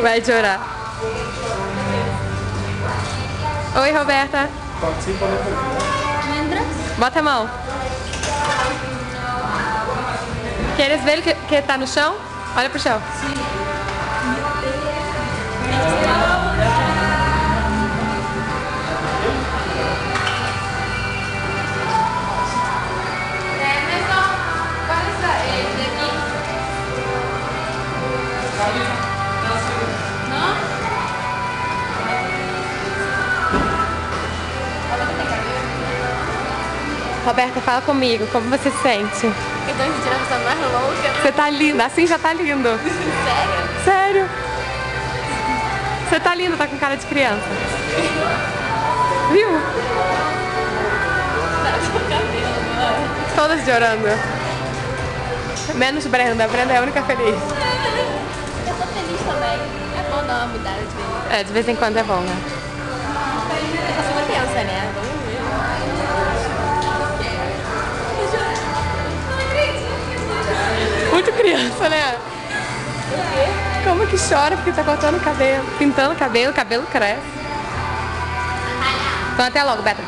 Vai chorar. Oi, Roberta. Participa da corrida. Bota a mão. Queres ver que tá no chão? Olha pro chão. Roberta, fala comigo, como você se sente? Eu tô me sentindo a pessoa mais louca. Você tá linda, assim já tá lindo. Sério? Sério? Você tá linda, tá com cara de criança. Viu? Todas chorando. Menos Brenda, a Brenda é a única feliz. Eu tô feliz também. É bom dar uma mudada de vida. É, de vez em quando é bom, né? Eu sou uma criança, né? Vamos ver. Muito criança, né? Como que chora porque tá cortando o cabelo, pintando o cabelo cresce. Então até logo, Beto.